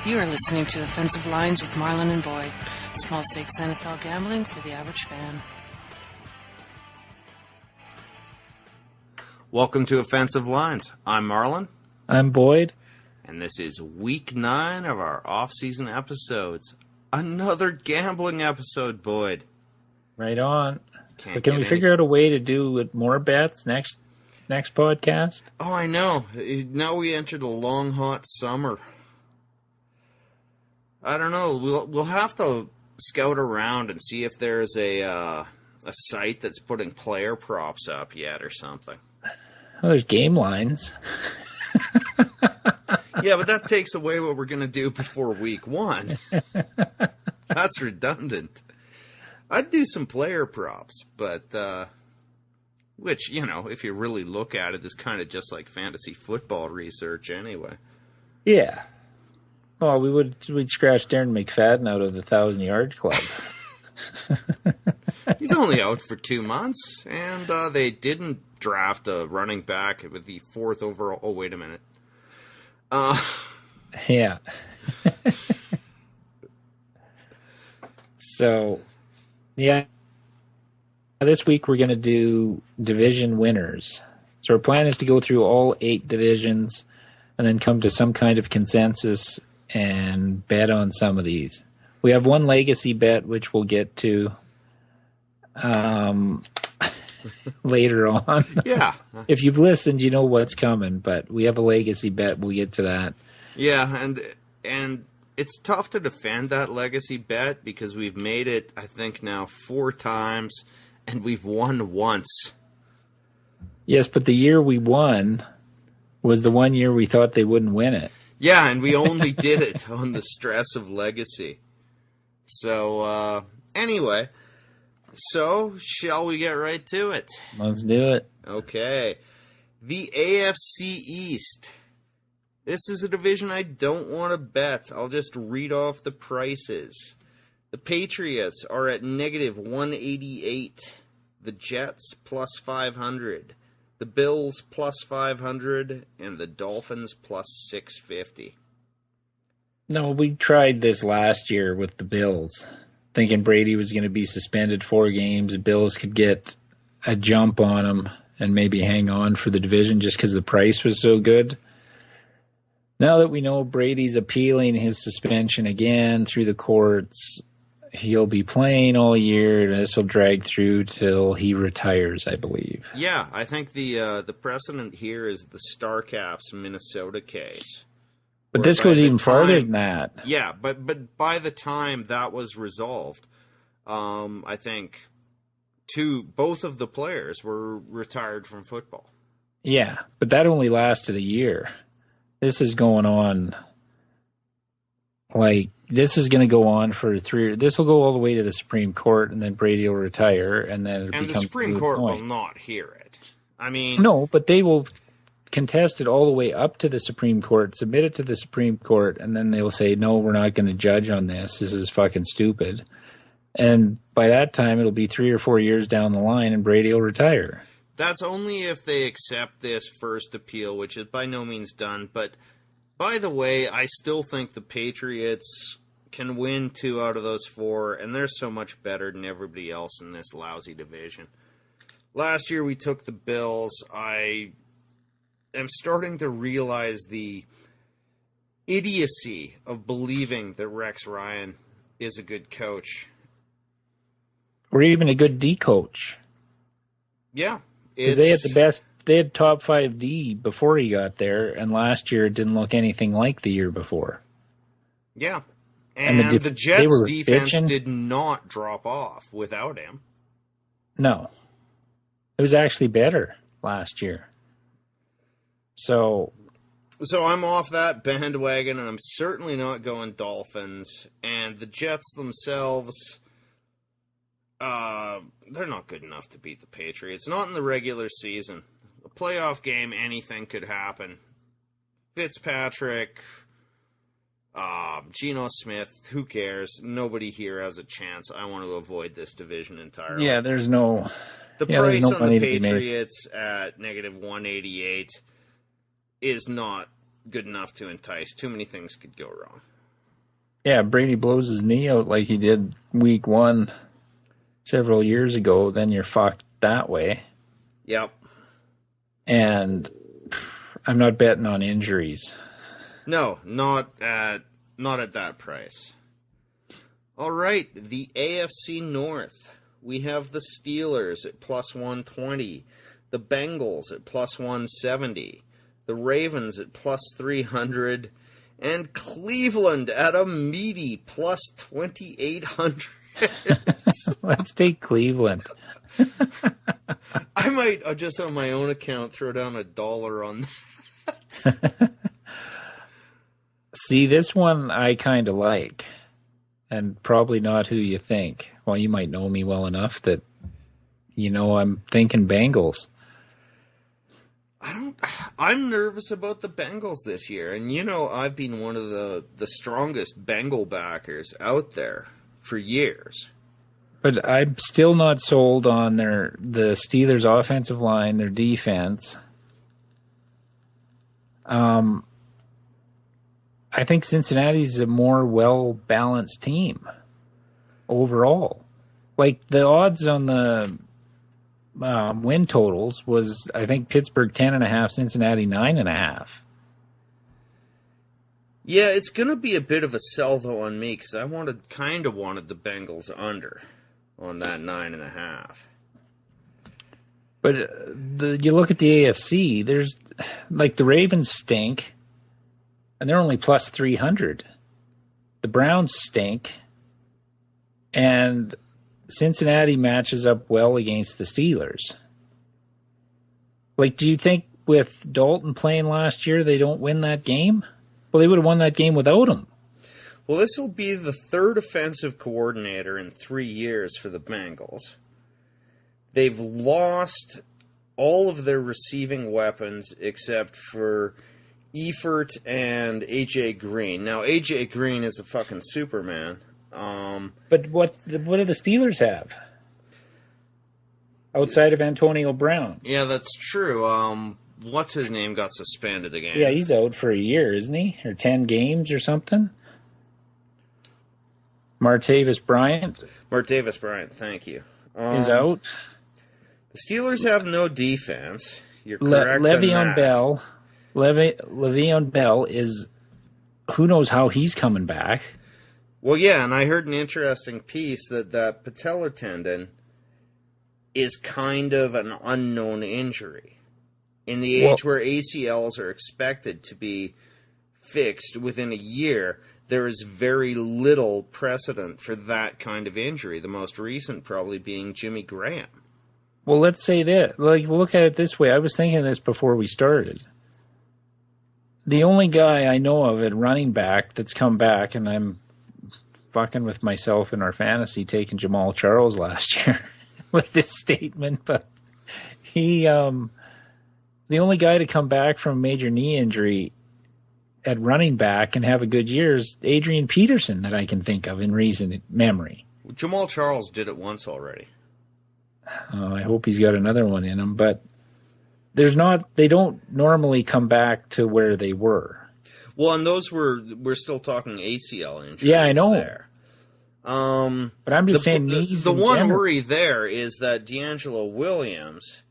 You are listening to Offensive Lines with Marlon and Boyd. Small stakes NFL gambling for the average fan. Welcome to Offensive Lines. I'm Marlon. I'm Boyd. And this is week 9 of our off-season episodes. Another gambling episode, Boyd. Right on. But can we figure out a way to do with more bets next podcast? Oh, I know. Now we entered a long, hot summer. I don't know. We'll have to scout around and see if there's a site that's putting player props up yet or something. Well, there's game lines. Yeah, but that takes away what we're going to do before week 1. That's redundant. I'd do some player props, but which, you know, if you really look at it, is kind of just like fantasy football research anyway. Yeah. Well, we'd scratch Darren McFadden out of the 1,000-yard club. He's only out for 2 months, and they didn't draft a running back with the 4th overall. Oh, wait a minute. Yeah. So, yeah. This week we're going to do division winners. So our plan is to go through all 8 divisions and then come to some kind of consensus and bet on some of these. We have one legacy bet, which we'll get to later on. Yeah. If you've listened, you know what's coming, but we have a legacy bet. We'll get to that. Yeah, and it's tough to defend that legacy bet because we've made it, I think, now 4 times, and we've won once. Yes, but the year we won was the one year we thought they wouldn't win it. Yeah, and we only did it on the stress of legacy. So, anyway, so shall we get right to it? Let's do it. Okay. The AFC East. This is a division I don't want to bet. I'll just read off the prices. The Patriots are at negative 188. The Jets plus 500. The Bills plus 500. And the Dolphins plus 650. No, we tried this last year with the Bills, thinking Brady was going to be suspended 4 games. The Bills could get a jump on him and maybe hang on for the division just because the price was so good. Now that we know Brady's appealing his suspension again through the courts, he'll be playing all year. This will drag through till he retires, I believe. Yeah, I think the precedent here is the StarCaps Minnesota case. But this goes even farther than that. Yeah, but by the time that was resolved, I think both of the players were retired from football. Yeah, but that only lasted a year. This is going on, this is going to go on for 3. This will go all the way to the Supreme Court, and then Brady will retire, and then the Supreme Court will not hear it. I mean, no, but they will contest it all the way up to the Supreme Court, submit it to the Supreme Court, and then they will say, no, we're not going to judge on this. This is fucking stupid. And by that time, it'll be 3 or 4 years down the line, and Brady will retire. That's only if they accept this first appeal, which is by no means done. But, by the way, I still think the Patriots can win 2 out of those 4, and they're so much better than everybody else in this lousy division. Last year we took the Bills. I am starting to realize the idiocy of believing that Rex Ryan is a good coach. Or even a good D coach. Yeah. Because they had the best, they had top 5 D before he got there, and last year it didn't look anything like the year before. Yeah. And the Jets' defense did not drop off without him. No. It was actually better last year. So I'm off that bandwagon, and I'm certainly not going Dolphins. And the Jets themselves, they're not good enough to beat the Patriots. Not in the regular season. A playoff game, anything could happen. Fitzpatrick, Geno Smith, who cares? Nobody here has a chance. I want to avoid this division entirely. Yeah, there's no... The price on the Patriots at negative 188 is not good enough to entice. Too many things could go wrong. Yeah, Brady blows his knee out like he did week 1 several years ago, then you're fucked that way. Yep. And I'm not betting on injuries. No, not at that price. All right, the AFC North. We have the Steelers at plus 120, the Bengals at plus 170, the Ravens at plus 300, and Cleveland at a meaty plus 2,800. Let's take Cleveland. I might just on my own account throw down $1 on that. See, this one I kind of like, and probably not who you think. Well, you might know me well enough that, I'm thinking Bengals. I'm nervous about the Bengals this year, and I've been one of the strongest Bengal backers out there for years. But I'm still not sold on the Steelers' offensive line, their defense. I think Cincinnati's a more well-balanced team overall. Like, the odds on the win totals was, I think, Pittsburgh 10.5, Cincinnati 9.5. Yeah, it's going to be a bit of a sell, though, on me, because I kind of wanted the Bengals under on that 9.5. But you look at the AFC, there's, like, the Ravens stink, and they're only plus 300. The Browns stink, and Cincinnati matches up well against the Steelers. Like, do you think with Dalton playing last year, they don't win that game? Well, they would have won that game without him. Well, this will be the third offensive coordinator in 3 years for the Bengals. They've lost all of their receiving weapons except for Eifert and A.J. Green. Now, A.J. Green is a fucking Superman. But what do the Steelers have? Outside of Antonio Brown. Yeah, that's true. What's his name got suspended again? Yeah, he's out for a year, isn't he? Or 10 games or something? Martavis Bryant? Martavis Bryant, thank you. Is out. The Steelers have no defense. You're correct on that. Le'Veon Bell is... Who knows how he's coming back? Well, yeah, and I heard an interesting piece that patellar tendon is kind of an unknown injury. In the age where ACLs are expected to be fixed within a year, there is very little precedent for that kind of injury, the most recent probably being Jimmy Graham. Well, let's say that. Like, look at it this way. I was thinking this before we started. The only guy I know of at running back that's come back, and I'm fucking with myself in our fantasy taking Jamal Charles last year with this statement, but he, the only guy to come back from a major knee injury at running back and have a good year is Adrian Peterson that I can think of in recent memory. Jamal Charles did it once already. I hope he's got another one in him, but they don't normally come back to where they were. Well, and we're still talking ACL injuries. Yeah, I know. There. But I'm just saying knees. The one worry there is that D'Angelo Williams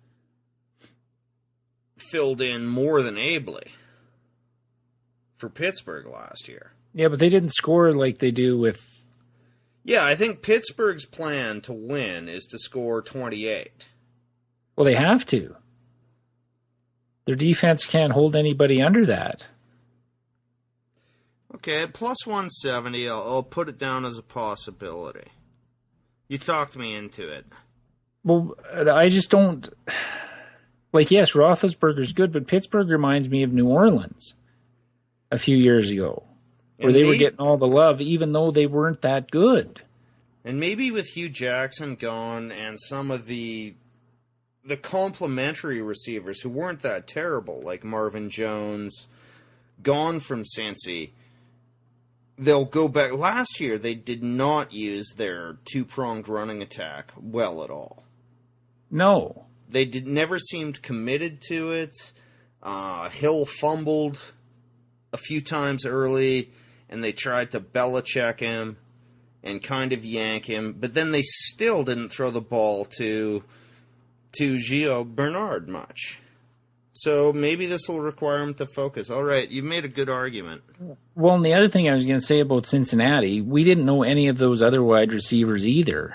filled in more than ably for Pittsburgh last year. Yeah, but they didn't score like they do with... Yeah, I think Pittsburgh's plan to win is to score 28. Well, they have to. Their defense can't hold anybody under that. Okay, at plus 170, I'll put it down as a possibility. You talked me into it. Well, I just don't... Like, yes, Roethlisberger's good, but Pittsburgh reminds me of New Orleans a few years ago, where they were getting all the love, even though they weren't that good. And maybe with Hugh Jackson gone and some of the complementary receivers who weren't that terrible, like Marvin Jones, gone from Cincy, they'll go back. Last year, they did not use their two-pronged running attack well at all. No. They never seemed committed to it. Hill fumbled a few times early, and they tried to Belichick him and kind of yank him, but then they still didn't throw the ball to Gio Bernard much. So maybe this will require him to focus. All right, you've made a good argument. Well, and the other thing I was going to say about Cincinnati, we didn't know any of those other wide receivers either.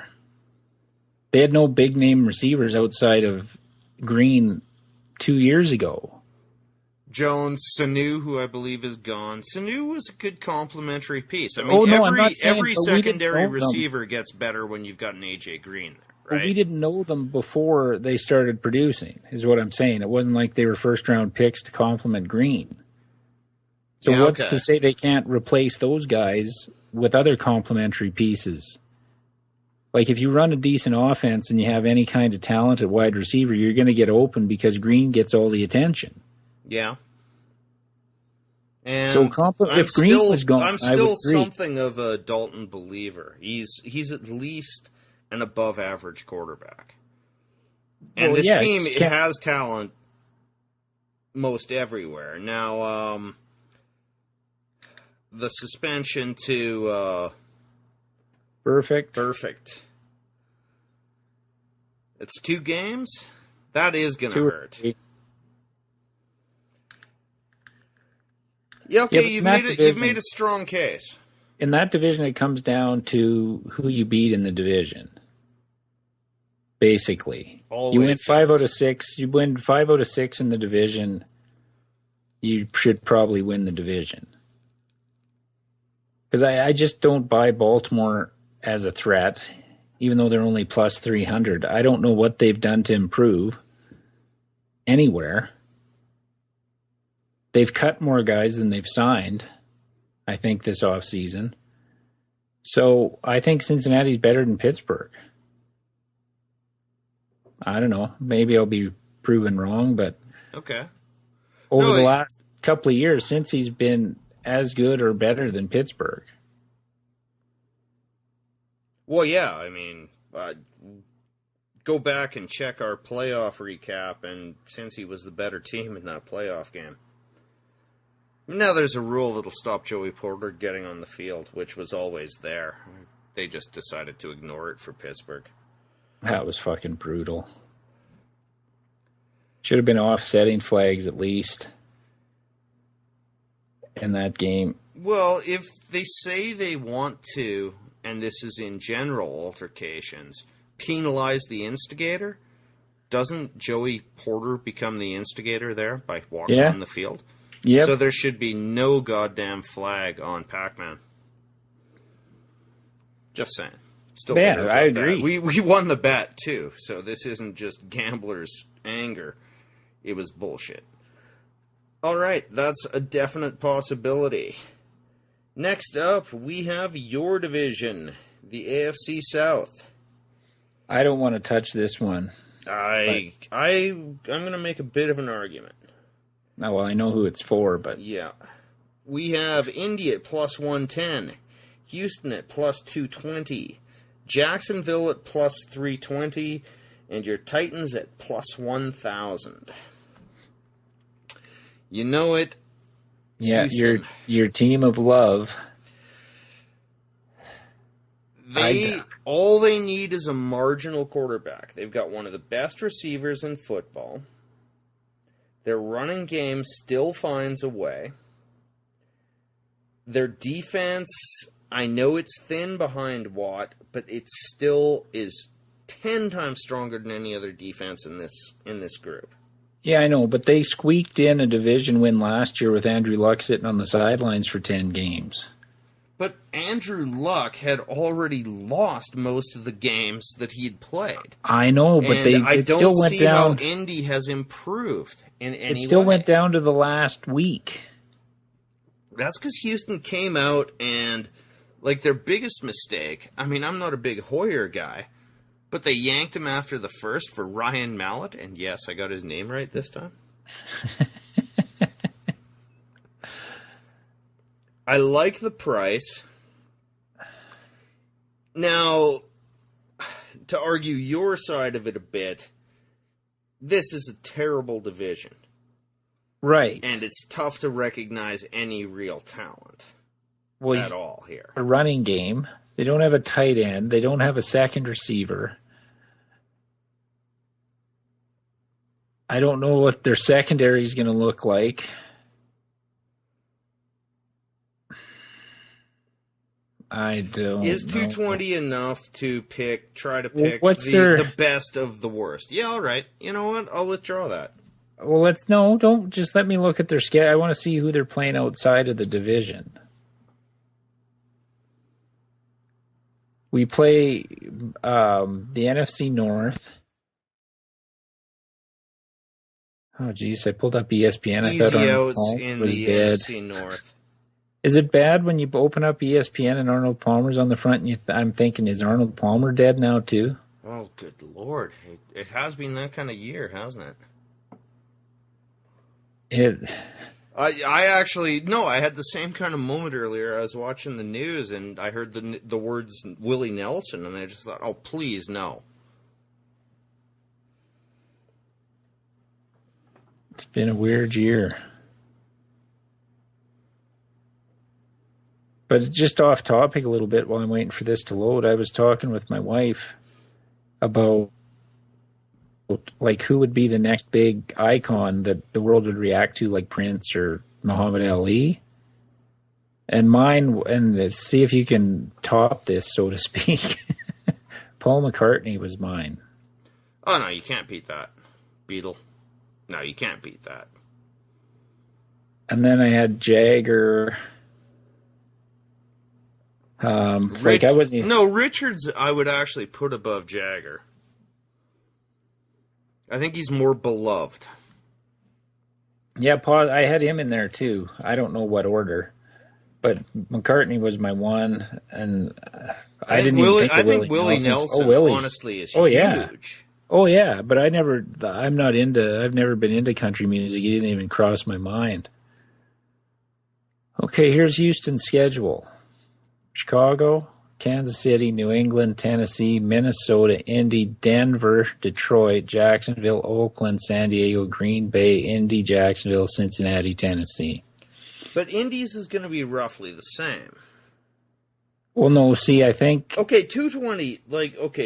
They had no big-name receivers outside of Green 2 years ago. Jones, Sanu, who I believe is gone. Sanu was a good complementary piece. I mean, every secondary receiver gets better when you've got an A.J. Green there, right? But we didn't know them before they started producing, is what I'm saying. It wasn't like they were first-round picks to complement Green. So what's to say they can't replace those guys with other complementary pieces? Like, if you run a decent offense and you have any kind of talented wide receiver, you're going to get open because Green gets all the attention. Yeah. And so if Green was gone, I'm still something of a Dalton believer. He's at least an above-average quarterback. And this team has talent most everywhere. Now, the suspension to Perfect. It's 2 games? That is going to hurt. Yeah, okay, you've made a strong case. In that division, it comes down to who you beat in the division. Basically. You win 5 out of 6. You win 5 out of 6 in the division. You should probably win the division. Because I just don't buy Baltimore as a threat, even though they're only plus 300. I don't know what they've done to improve anywhere. They've cut more guys than they've signed, I think, this offseason. So I think Cincinnati's better than Pittsburgh. I don't know. Maybe I'll be proven wrong, but over the last couple of years, since he's been as good or better than Pittsburgh. Well, yeah, I mean, go back and check our playoff recap, and since he was the better team in that playoff game. Now there's a rule that'll stop Joey Porter getting on the field, which was always there. They just decided to ignore it for Pittsburgh. That was fucking brutal. Should have been offsetting flags at least in that game. Well, if they say they want to, and this is in general altercations, penalize the instigator, doesn't Joey Porter become the instigator there by walking on the field? Yep. So there should be no goddamn flag on Pac-Man. Just saying. Still I agree. We won the bet, too, so this isn't just gambler's anger. It was bullshit. All right, that's a definite possibility. Next up, we have your division, the AFC South. I don't want to touch this one. I'm going to make a bit of an argument. Oh, well, I know who it's for, but... Yeah. We have Indy at plus 110, Houston at plus 220, Jacksonville at plus 320, and your Titans at plus 1,000. You know it. Yeah, Houston. your team of love. All they need is a marginal quarterback. They've got one of the best receivers in football. Their running game still finds a way. Their defense, I know it's thin behind Watt, but it still is 10 times stronger than any other defense in this group. Yeah, I know, but they squeaked in a division win last year with Andrew Luck sitting on the sidelines for 10 games. But Andrew Luck had already lost most of the games that he'd played. I know, but I don't see how Indy has improved in any way. It still went down to the last week. That's because Houston came out and, like, their biggest mistake, I mean, I'm not a big Hoyer guy, but they yanked him after the first for Ryan Mallett, and yes, I got his name right this time. I like the price. Now, to argue your side of it a bit, this is a terrible division. Right. And it's tough to recognize any real talent. at all here. A running game. They don't have a tight end. They don't have a second receiver. I don't know what their secondary is going to look like. I don't Is know. 220 enough to try to pick the best of the worst? Yeah, all right. You know what? I'll withdraw that. Well, don't just let me look at their schedule. I want to see who they're playing outside of the division. We play the NFC North. Oh, geez, I pulled up ESPN. Easy I thought outs in the NFC North. Is it bad when you open up ESPN and Arnold Palmer's on the front and I'm thinking, is Arnold Palmer dead now too? Oh, good Lord. It has been that kind of year, hasn't it? I actually, no, I had the same kind of moment earlier. I was watching the news and I heard the words Willie Nelson and I just thought, oh, please, no. It's been a weird year. But just off topic a little bit while I'm waiting for this to load, I was talking with my wife about like who would be the next big icon that the world would react to, like Prince or Muhammad Ali. And mine, and see if you can top this, so to speak. Paul McCartney was mine. Oh, no, you can't beat that. Beatle. No, you can't beat that. And then I had Jagger. Richards I would actually put above Jagger. I think he's more beloved. Yeah, Paul, I had him in there too. I don't know what order, but McCartney was my one, and I didn't even think of Willie. I think Willie Nelson honestly is huge. Oh yeah, but I've never been into country music. He didn't even cross my mind. Okay, here's Houston's schedule. Chicago, Kansas City, New England, Tennessee, Minnesota, Indy, Denver, Detroit, Jacksonville, Oakland, San Diego, Green Bay, Indy, Jacksonville, Cincinnati, Tennessee. But Indy's is going to be roughly the same. Well, no, see, I think... Okay, 220,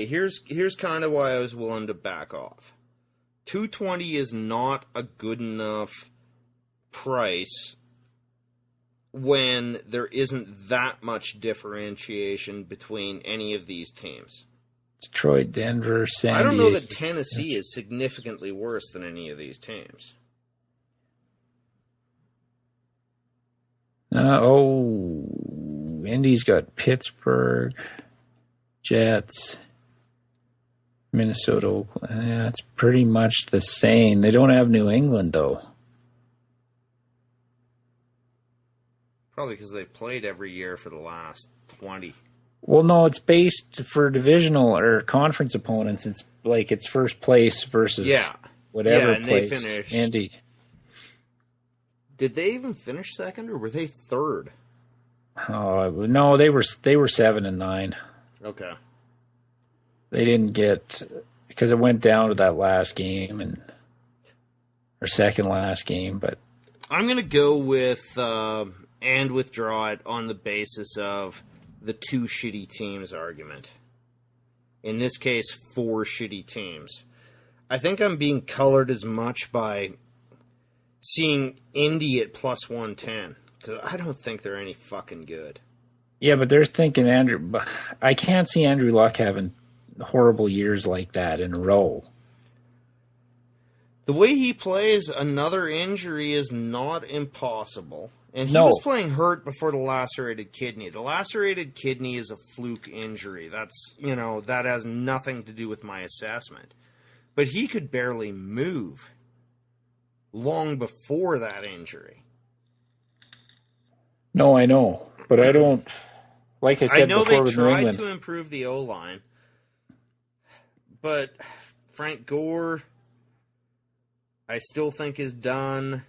here's kind of why I was willing to back off. 220 is not a good enough price when there isn't that much differentiation between any of these teams. Detroit, Denver, San Diego. I don't know that Tennessee is significantly worse than any of these teams. Indy's got Pittsburgh, Jets, Minnesota, Oakland. Yeah, it's pretty much the same. They don't have New England, though. Probably because they've played every year for the last 20. Well, no, it's based for divisional or conference opponents. It's like it's first place versus whatever and place. They finished. Indy. Did they even finish second, or were they third? Oh no, they were 7 and 9. Okay. They didn't get because it went down to that last game or second last game. But I'm gonna go with and withdraw it on the basis of the two shitty teams argument. In this case, 4 shitty teams. I think I'm being colored as much by seeing Indy at plus 110, because I don't think they're any fucking good. Yeah, but they're thinking I can't see Andrew Luck having horrible years like that in a row. The way he plays, another injury is not impossible. And he was playing hurt before the lacerated kidney. The lacerated kidney is a fluke injury. That's, that has nothing to do with my assessment. But he could barely move long before that injury. No, I know. But I don't, like I said before with New England. I know they tried to improve the O-line. But Frank Gore, I still think is done.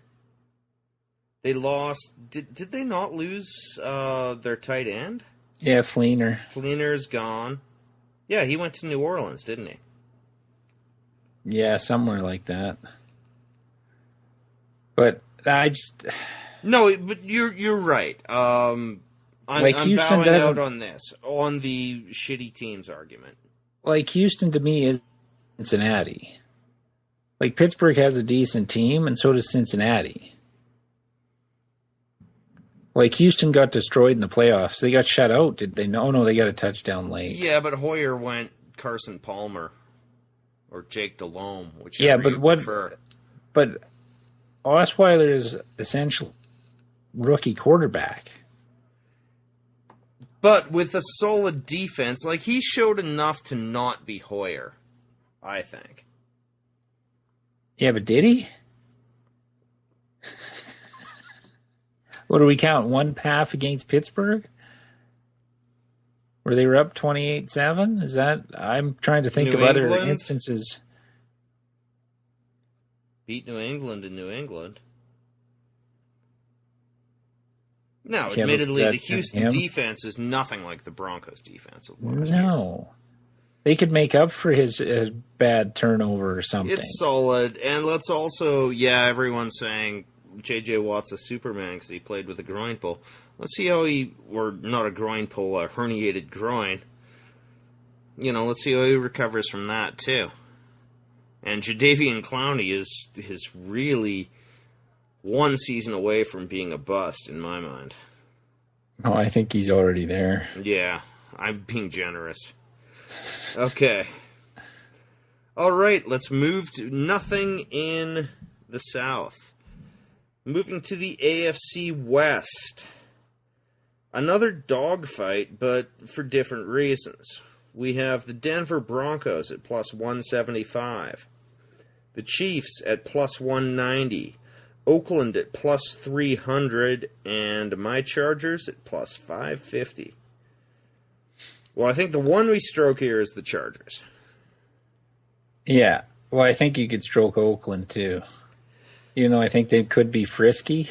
They lost. Did they not lose their tight end? Yeah, Fleener. Fleener's gone. Yeah, he went to New Orleans, didn't he? Yeah, somewhere like that. But I just... No, but you're right. I'm I'm bowing out on this, on the shitty teams argument. Like, Houston to me is Cincinnati. Like, Pittsburgh has a decent team, and so does Cincinnati. Like, Houston got destroyed in the playoffs. They got shut out, did they? No, they got a touchdown late. Yeah, but Hoyer went Carson Palmer or Jake Delhomme, whichever you prefer. But Osweiler is essentially rookie quarterback. But with a solid defense, like, he showed enough to not be Hoyer, I think. Yeah, but did he? What do we count? One half against Pittsburgh? Where they were up 28-7? Is that... I'm trying to think New of England? Other instances. Beat New England in New England. No, Yeah, admittedly, the Houston defense is nothing like the Broncos defense of last year. No. They could make up for his bad turnover or something. It's solid. And let's also, everyone's saying J.J. Watt's a Superman because he played with a groin pull. Let's see how not a groin pull, a herniated groin. Let's see how he recovers from that, too. And Jadeveon Clowney is really one season away from being a bust, in my mind. Oh, I think he's already there. Yeah, I'm being generous. Okay. All right, let's move to nothing in the South. Moving to the AFC West. Another dogfight, but for different reasons. We have the Denver Broncos at plus 175. The Chiefs at plus 190. Oakland at plus 300. And my Chargers at plus 550. Well, I think the one we stroke here is the Chargers. Yeah. Well, I think you could stroke Oakland, too. Even though I think they could be frisky.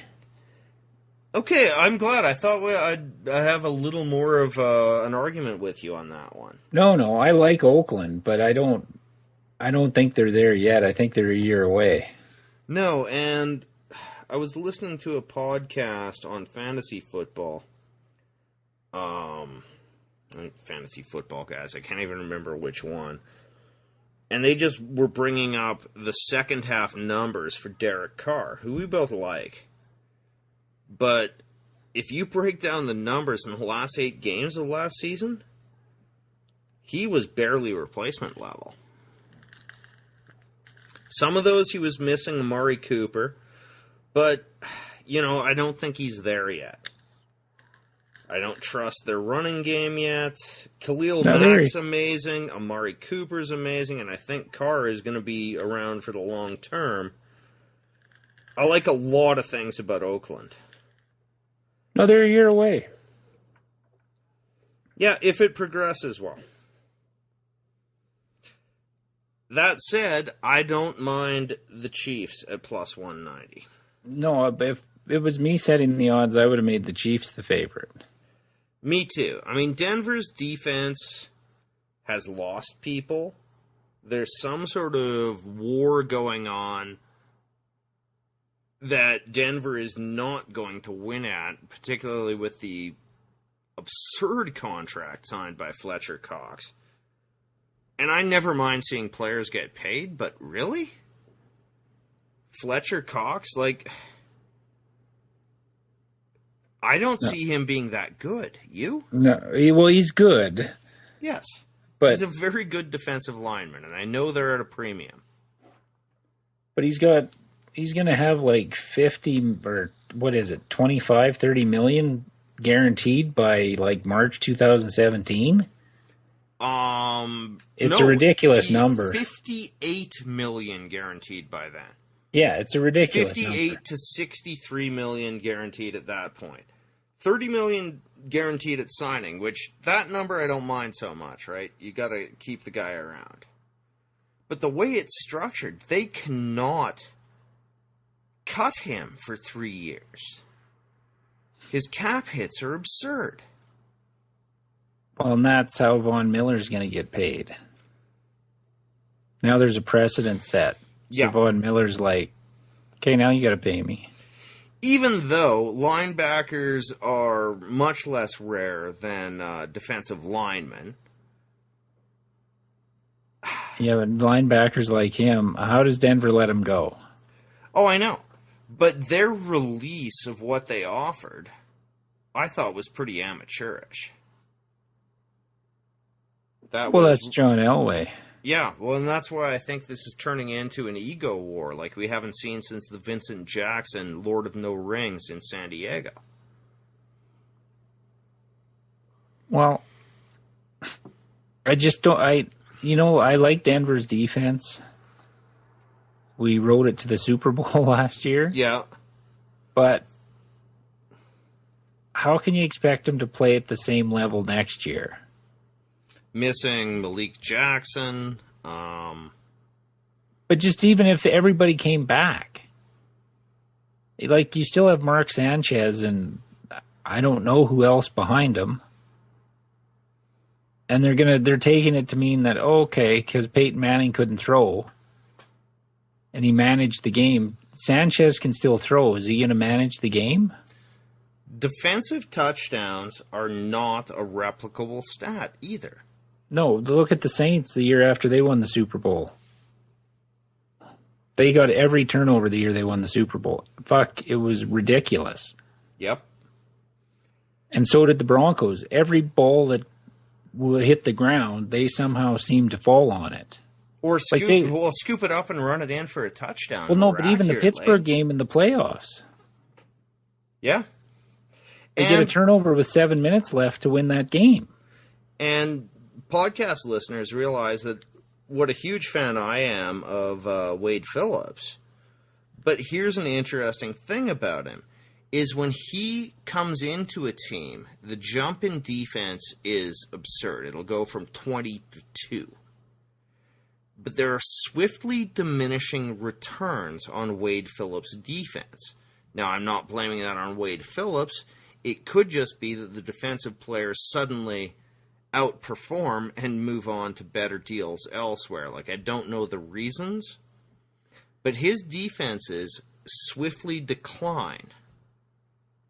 Okay, I'm glad. I thought I'd have a little more of an argument with you on that one. No, I like Oakland, but I don't think they're there yet. I think they're a year away. No, and I was listening to a podcast on fantasy football. Fantasy football guys, I can't even remember which one. And they just were bringing up the second half numbers for Derek Carr, who we both like. But if you break down the numbers in the last 8 games of last season, he was barely replacement level. Some of those he was missing Amari Cooper, but, I don't think he's there yet. I don't trust their running game yet. Khalil Mack's amazing. Amari Cooper's amazing. And I think Carr is going to be around for the long term. I like a lot of things about Oakland. No, they're a year away. Yeah, if it progresses well. That said, I don't mind the Chiefs at plus 190. No, if it was me setting the odds, I would have made the Chiefs the favorite. Me too. I mean, Denver's defense has lost people. There's some sort of war going on that Denver is not going to win at, particularly with the absurd contract signed by Fletcher Cox. And I never mind seeing players get paid, but really? Fletcher Cox? I don't see him being that good. You? No, well, he's good. Yes. But he's a very good defensive lineman, and I know they're at a premium. But he's going to have 50 or what is it, 25, 30 million guaranteed by March 2017? It's a ridiculous number. 58 million guaranteed by then. Yeah, it's a ridiculous 58 number. to 63 million guaranteed at that point. 30 million guaranteed at signing, which that number I don't mind so much, right? You got to keep the guy around. But the way it's structured, they cannot cut him for 3 years. His cap hits are absurd. Well, and that's how Von Miller's going to get paid. Now there's a precedent set. So Yeah. Von Miller's like, okay, now you got to pay me. Even though linebackers are much less rare than defensive linemen. Yeah, but linebackers like him, how does Denver let him go? Oh, I know. But their release of what they offered, I thought was pretty amateurish. That's John Elway. Yeah, well, and that's why I think this is turning into an ego war like we haven't seen since the Vincent Jackson Lord of No Rings in San Diego. Well, I just don't... I like Denver's defense. We rode it to the Super Bowl last year. Yeah. But how can you expect them to play at the same level next year? Missing Malik Jackson. But just even if everybody came back, like, you still have Mark Sanchez and I don't know who else behind him. And they're taking it to mean that, okay, because Peyton Manning couldn't throw and he managed the game, Sanchez can still throw. Is he going to manage the game? Defensive touchdowns are not a replicable stat either. No, look at the Saints the year after they won the Super Bowl. They got every turnover the year they won the Super Bowl. Fuck, it was ridiculous. Yep. And so did the Broncos. Every ball that hit the ground, they somehow seemed to fall on it. Or scoop it up and run it in for a touchdown. Well, no, but even the Pittsburgh game in the playoffs. Yeah. They get a turnover with 7 minutes left to win that game. And podcast listeners realize that what a huge fan I am of Wade Phillips. But here's an interesting thing about him, is when he comes into a team, the jump in defense is absurd. It'll go from 20 to 2. But there are swiftly diminishing returns on Wade Phillips' defense. Now, I'm not blaming that on Wade Phillips. It could just be that the defensive players suddenly outperform and move on to better deals elsewhere. Like, I don't know the reasons, but his defenses swiftly decline.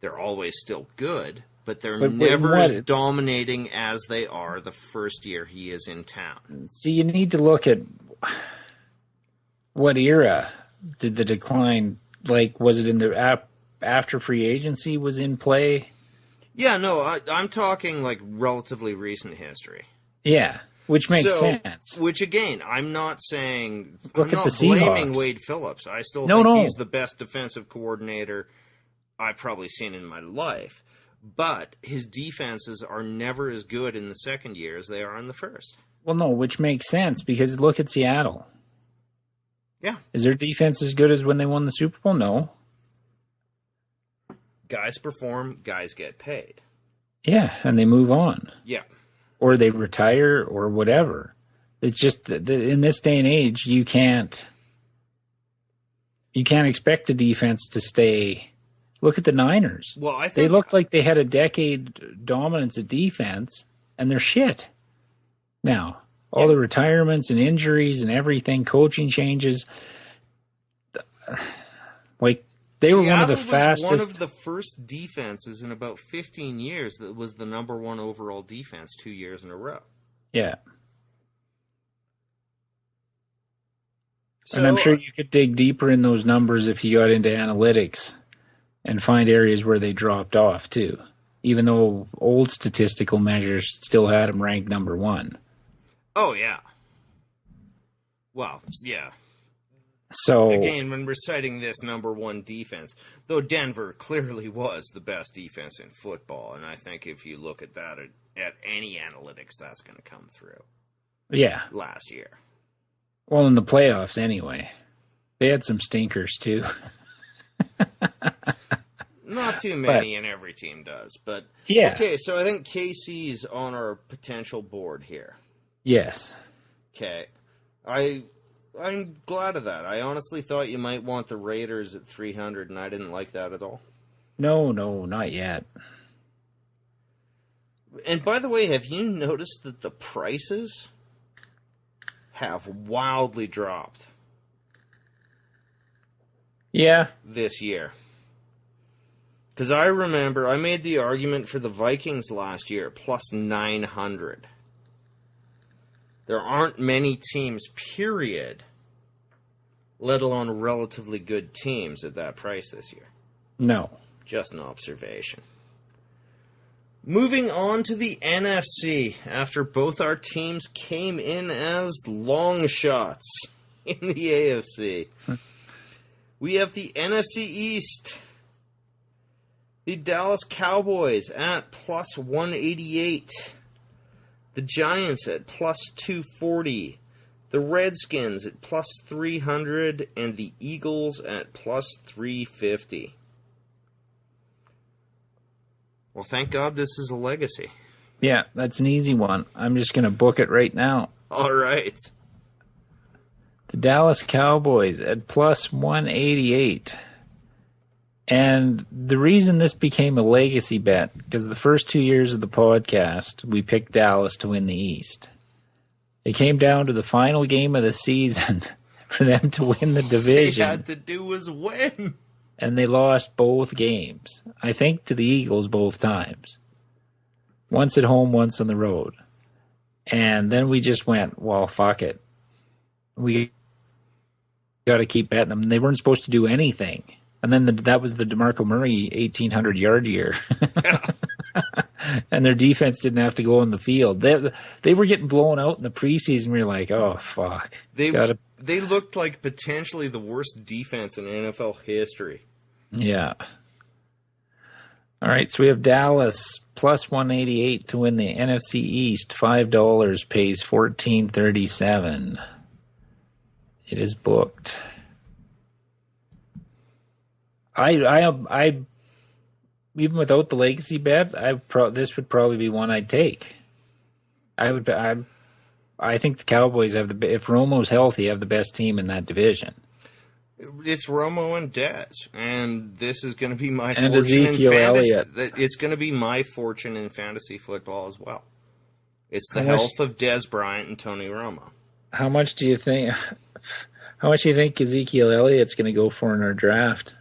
They're always still good, but they're never as dominating as they are the first year he is in town. See, you need to look at what era did the decline, like, was it in the after free agency was in play? Yeah, no, I'm talking like relatively recent history. Yeah, which makes sense. Which, again, I'm not saying... Look I'm at not the blaming Seahawks. Wade Phillips. I still think he's the best defensive coordinator I've probably seen in my life. But his defenses are never as good in the second year as they are in the first. Well, no, which makes sense, because look at Seattle. Yeah. Is their defense as good as when they won the Super Bowl? No. Guys perform, guys get paid. Yeah, and they move on. Yeah. Or they retire or whatever. It's just that in this day and age, you can't expect a defense to stay. Look at the Niners. Well, I think they looked like they had a decade dominance at defense, and they're shit now. All the retirements and injuries and everything, coaching changes. Like, they were one of the fastest. One of the first defenses in about 15 years that was the number one overall defense 2 years in a row. Yeah. So, and I'm sure you could dig deeper in those numbers if you got into analytics and find areas where they dropped off too, even though old statistical measures still had them ranked number one. Oh, yeah. Well, yeah. So again, when we're citing this number one defense, though Denver clearly was the best defense in football, and I think if you look at that at any analytics, that's going to come through. Yeah. Last year. Well, in the playoffs anyway. They had some stinkers too. Not too many, and every team does. But yeah. Okay, so I think KC's on our potential board here. Yes. Okay. I'm glad of that. I honestly thought you might want the Raiders at 300, and I didn't like that at all. No, not yet. And by the way, have you noticed that the prices have wildly dropped? Yeah. This year. Because I remember I made the argument for the Vikings last year, plus 900. There aren't many teams, period, let alone relatively good teams at that price this year. No. Just an observation. Moving on to the NFC, after both our teams came in as long shots in the AFC. We have the NFC East. The Dallas Cowboys at plus 188. The Giants at plus 240. The Redskins at plus 300. And the Eagles at plus 350. Well, thank God this is a legacy. Yeah, that's an easy one. I'm just going to book it right now. All right. The Dallas Cowboys at plus 188. And the reason this became a legacy bet, because the first 2 years of the podcast, we picked Dallas to win the East. It came down to the final game of the season for them to win the division. All they had to do was win. And they lost both games. I think to the Eagles both times. Once at home, once on the road. And then we just went, well, fuck it. We got to keep betting them. They weren't supposed to do anything. And then that was the DeMarco Murray 1,800-yard year. And their defense didn't have to go on the field. They were getting blown out in the preseason. We were like, oh, fuck. They looked like potentially the worst defense in NFL history. Yeah. All right, so we have Dallas plus 188 to win the NFC East. $5 pays $14.37. It is booked. I even without the legacy bet, this would probably be one I'd take. I think the Cowboys if Romo's healthy, have the best team in that division. It's Romo and Dez, and this is going to be my and fortune Ezekiel in fantasy. Elliott. It's going to be my fortune in fantasy football as well. It's the health of Dez Bryant and Tony Romo. How much do you think Ezekiel Elliott's going to go for in our draft?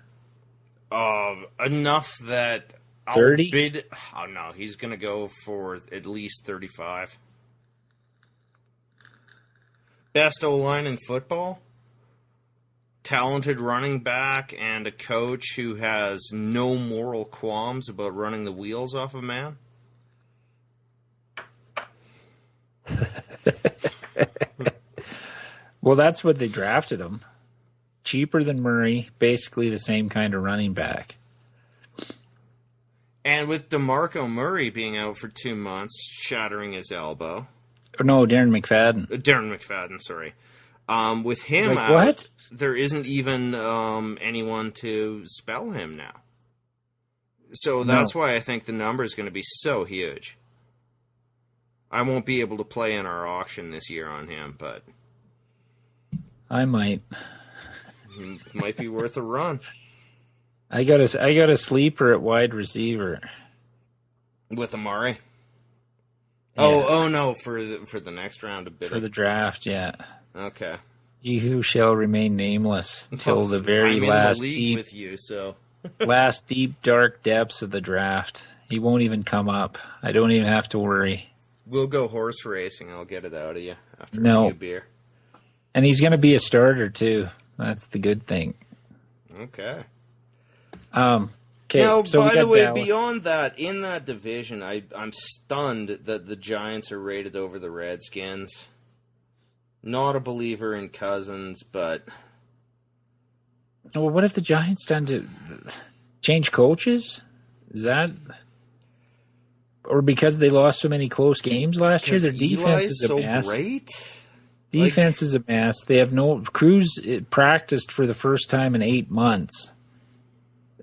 Enough that 30? I'll bid. Oh no, he's going to go for at least 35. Best O-line in football. Talented running back and a coach who has no moral qualms about running the wheels off a man. Well, that's what they drafted him. Cheaper than Murray, basically the same kind of running back. And with DeMarco Murray being out for 2 months, shattering his elbow. No, Darren McFadden. Darren McFadden, sorry. With him like, out, what? There isn't even anyone to spell him now. So that's why I think the number is going to be so huge. I won't be able to play in our auction this year on him, but I might. It might be worth a run. I got a sleeper at wide receiver With Amari. Yeah. Oh no, for the next round of bidding. for the draft. Yeah, Okay. he who shall remain nameless till the very I'm last in the league deep, with you, so last deep dark depths of the draft. He won't even come up. I don't even have to worry. we'll go horse racing. I'll get it out of you after No. a few beer. And he's going to be a starter too. That's the good thing. Okay. Okay. Now, so we by got the way, Dallas. beyond that, in that division, I'm stunned that the Giants are rated over the Redskins. Not a believer in Cousins, but Well, what if the Giants done to change coaches? Is that, or because they lost so many close games last year, their defense is a so mess. great. Defense is a mess. They have no Cruz practiced for the first time in 8 months.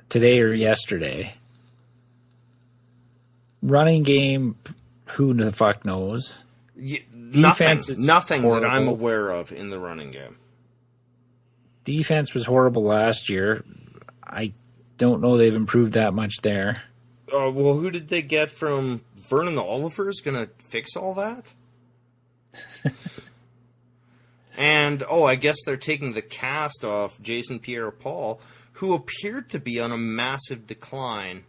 Today or yesterday. Running game, who the fuck knows? Defense is Nothing that I'm horrible. aware of in the running game. Defense was horrible last year. I don't know they've improved that much there. Well, who did they get from Vernon Oliver is going to fix all that? And, I guess they're taking the cast off Jason Pierre-Paul, who appeared to be on a massive decline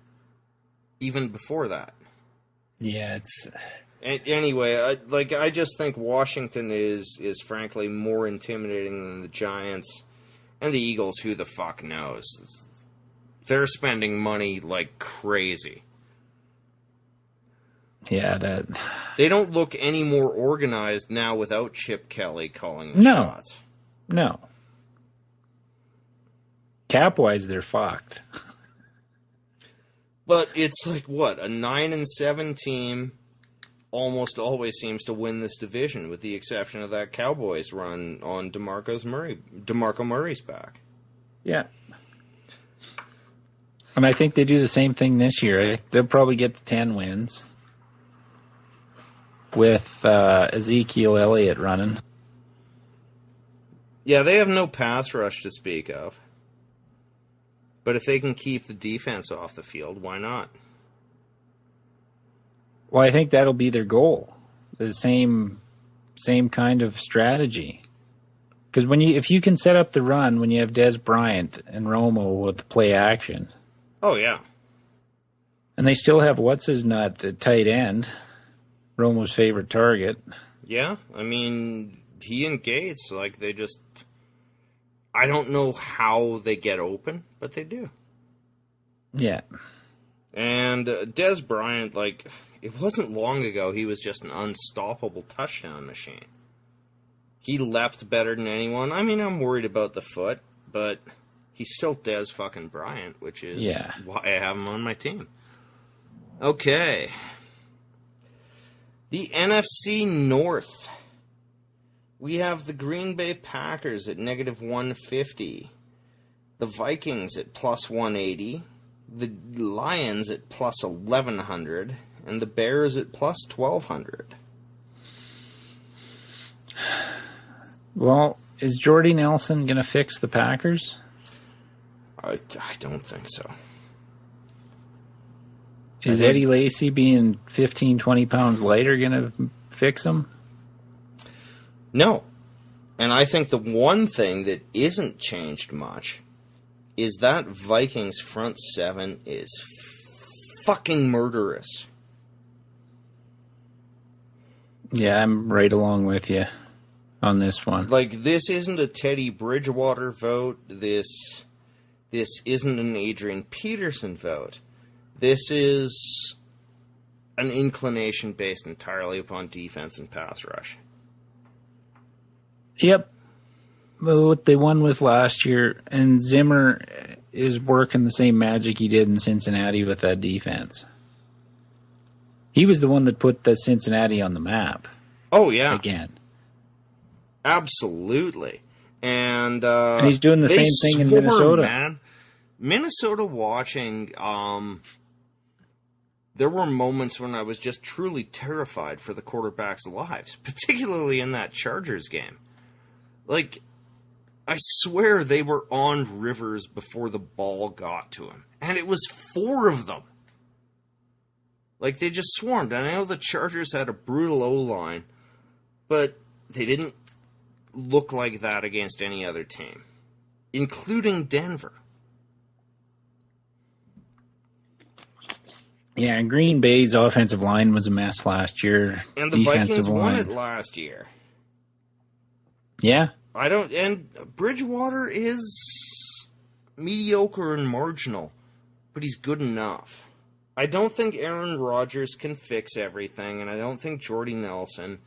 even before that. Yeah, it's... Anyway, I just think Washington is frankly more intimidating than the Giants and the Eagles. Who the fuck knows? They're spending money like crazy. Yeah, they don't look any more organized now without Chip Kelly calling the shots. No. Cap-wise, they're fucked. But it's like, what, a 9-7 team almost always seems to win this division, with the exception of that Cowboys run on DeMarco Murray's back. Yeah. And I think they do the same thing this year. They'll probably get to 10 wins with Ezekiel Elliott running. Yeah, they have no pass rush to speak of. But if they can keep the defense off the field, why not? Well, I think that'll be their goal. The same kind of strategy. Because if you can set up the run when you have Des Bryant and Romo with the play action. Oh, yeah. And they still have what's-his-nut at tight end, Romo's favorite target. Yeah, I mean, he and Gates, they just... I don't know how they get open, but they do. Yeah. And Des Bryant, it wasn't long ago he was just an unstoppable touchdown machine. He leapt better than anyone. I mean, I'm worried about the foot, but he's still Des fucking Bryant, which is why I have him on my team. Okay. The NFC North. We have the Green Bay Packers at negative 150. The Vikings at plus 180. The Lions at plus 1100. And the Bears at plus 1200. Well, is Jordy Nelson going to fix the Packers? I don't think so. Is Eddie Lacy being 15, 20 pounds lighter going to fix them? No. And I think the one thing that isn't changed much is that Vikings front seven is fucking murderous. Yeah, I'm right along with you on this one. This isn't a Teddy Bridgewater vote. This isn't an Adrian Peterson vote. This is an inclination based entirely upon defense and pass rush. Yep. What they won with last year, and Zimmer is working the same magic he did in Cincinnati with that defense. He was the one that put the Cincinnati on the map. Oh, yeah. Again. Absolutely. And he's doing the same thing in Minnesota. Man. Minnesota watching, there were moments when I was just truly terrified for the quarterbacks' lives, particularly in that Chargers game. I swear they were on Rivers before the ball got to him. And it was 4 of them. They just swarmed. And I know the Chargers had a brutal O-line, but they didn't look like that against any other team, including Denver. Yeah, and Green Bay's offensive line was a mess last year. And the Vikings won it last year. Yeah. And Bridgewater is mediocre and marginal, but he's good enough. I don't think Aaron Rodgers can fix everything, and I don't think Jordy Nelson.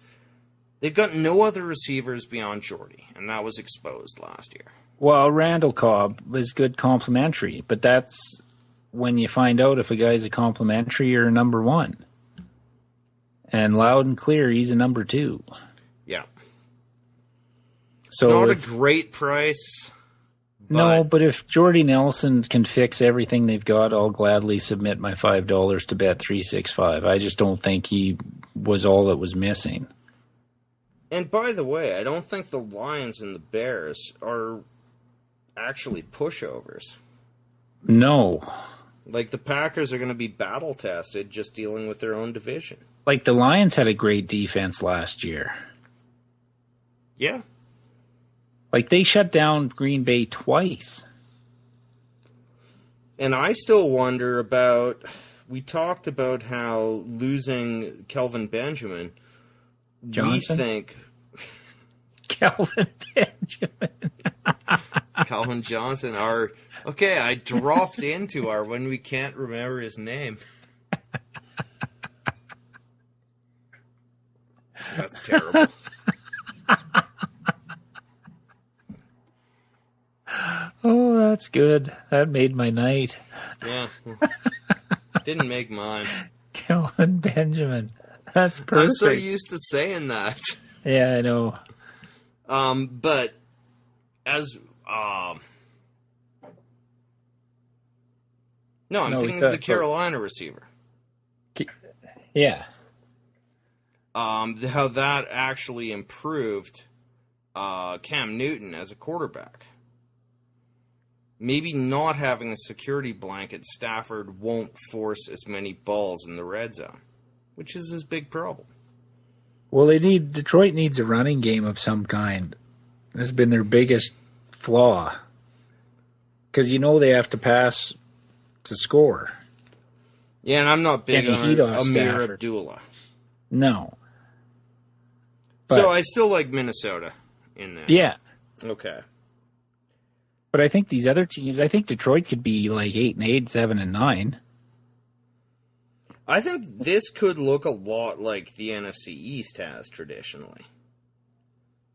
They've got no other receivers beyond Jordy, and that was exposed last year. Well, Randall Cobb was good complimentary, but that's when you find out if a guy's a complimentary or a number 1. And loud and clear, he's a number 2. Yeah. So it's not a great price. No, but if Jordy Nelson can fix everything they've got, I'll gladly submit my $5 to bet 365. I just don't think he was all that was missing. And by the way, I don't think the Lions and the Bears are actually pushovers. No. The Packers are going to be battle-tested just dealing with their own division. The Lions had a great defense last year. Yeah. They shut down Green Bay twice. And I still wonder about, we talked about how losing Kelvin Benjamin, Johnson? we think... Kelvin Benjamin. Calvin Johnson, okay, I dropped into our when we can't remember his name. That's terrible. Oh, that's good. That made my night. Yeah. Didn't make mine. Kelvin Benjamin. That's perfect. I'm so used to saying that. Yeah, I know. But as no, I'm thinking of the Carolina receiver. Yeah. How that actually improved Cam Newton as a quarterback. Maybe not having a security blanket, Stafford won't force as many balls in the red zone, which is his big problem. Well, Detroit needs a running game of some kind. That's been their biggest flaw. Because they have to pass to score. Yeah, and I'm not big on Amir Abdullah. No. So I still like Minnesota in this. Yeah. Okay. But I think these other teams, I think Detroit could be like 8-8, 7-9. I think this could look a lot like the NFC East has traditionally.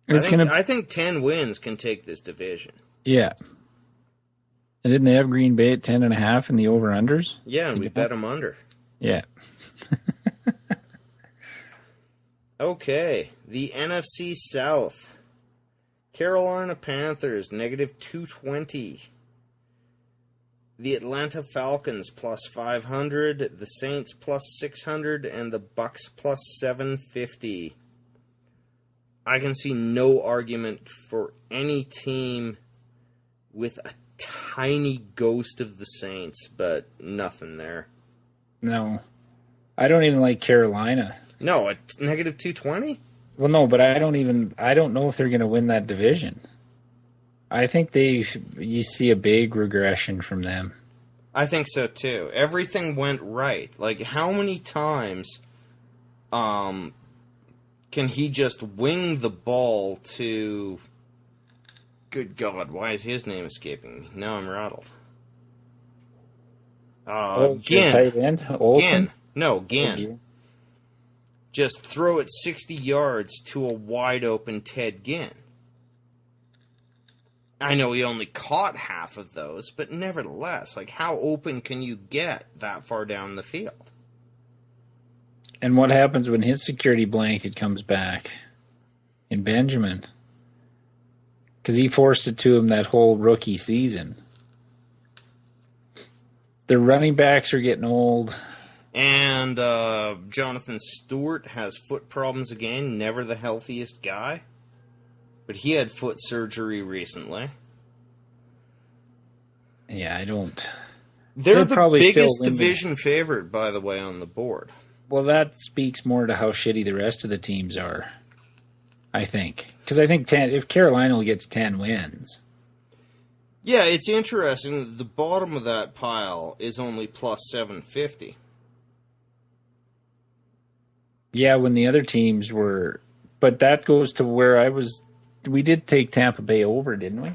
I think 10 wins can take this division. Yeah. And didn't they have Green Bay at 10.5 in the over-unders? Yeah, and we bet them under. Yeah. Okay, the NFC South. Carolina Panthers, -220. The Atlanta Falcons, +500. The Saints, +600. And the Bucks, +750. I can see no argument for any team with a tiny ghost of the Saints, but nothing there. No. I don't even like Carolina. No, at -220? Well, no, but I don't know if they're going to win that division. I think you see a big regression from them. I think so too. Everything went right. Like, how many times can he just wing the ball to... Good God, why is his name escaping me? Now I'm rattled. Ginn. Tight end? Olsen? Ginn. No, Ginn. Just throw it 60 yards to a wide-open Ted Ginn. I know he only caught half of those, but nevertheless, like, how open can you get that far down the field? And what happens when his security blanket comes back in Benjamin? Because he forced it to him that whole rookie season. The running backs are getting old. And Jonathan Stewart has foot problems again. Never the healthiest guy. But he had foot surgery recently. Yeah, I don't... They're the biggest division favorite, by the way, on the board. Well, that speaks more to how shitty the rest of the teams are, I think. Because I think if Carolina gets 10 wins... Yeah, it's interesting. The bottom of that pile is only +750. Yeah, when the other teams were... But that goes to where I was... We did take Tampa Bay over, didn't we?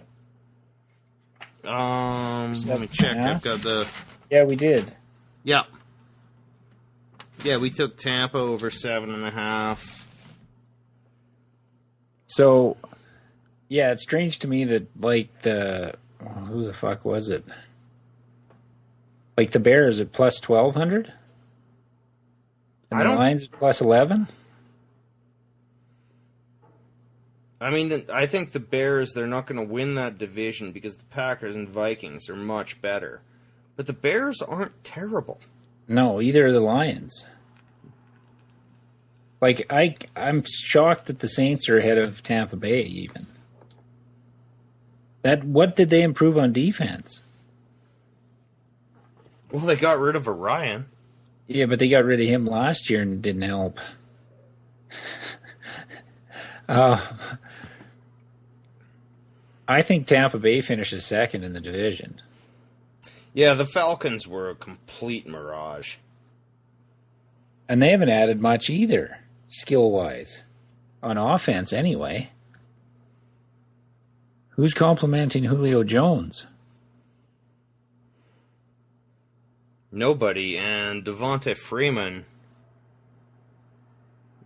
Let me check. I've got the... Yeah, we did. Yeah. Yeah, we took Tampa over 7.5. So, yeah, it's strange to me that, like, who the fuck was it? Like, the Bears at +1,200? And the Lions at +11? I mean, I think the Bears, they're not going to win that division because the Packers and Vikings are much better. But the Bears aren't terrible. No, either are the Lions. Like, I'm shocked that the Saints are ahead of Tampa Bay, even. What did they improve on defense? Well, they got rid of Orion. Yeah, but they got rid of him last year and it didn't help. I think Tampa Bay finishes second in the division. Yeah, the Falcons were a complete mirage. And they haven't added much either, skill-wise. On offense, anyway. Who's complimenting Julio Jones? Nobody. And Devonta Freeman,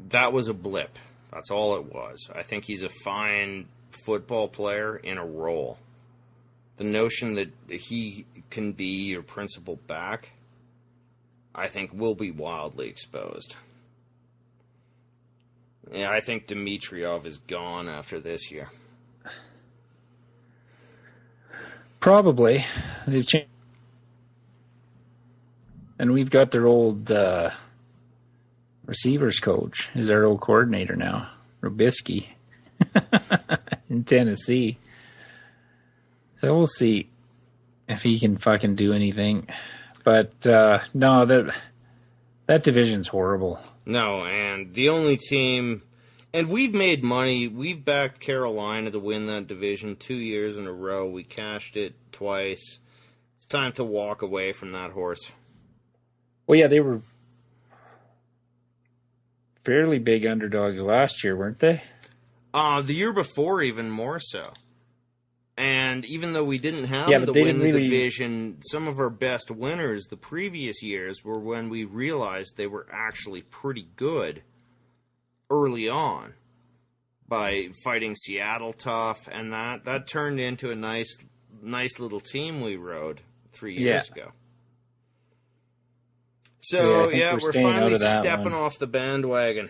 that was a blip. That's all it was. I think he's a fine football player in a role. The notion that he can be your principal back, I think, will be wildly exposed. Yeah, I think Dimitrov is gone after this year. Probably. They've changed. And we've got their old receivers coach is our old coordinator now, Robisky, in Tennessee. So we'll see if he can fucking do anything. But no, that division's horrible. No, and the only team, and we've made money. We've backed Carolina to win that division 2 years in a row. We cashed it twice. It's time to walk away from that horse. Well, yeah, they were fairly big underdogs last year, weren't they? The year before, even more so. And even though we didn't have them to win the division, some of our best winners the previous years were when we realized they were actually pretty good early on by fighting Seattle tough, and that turned into a nice little team we rode 3 years ago. So, we're finally stepping off the bandwagon.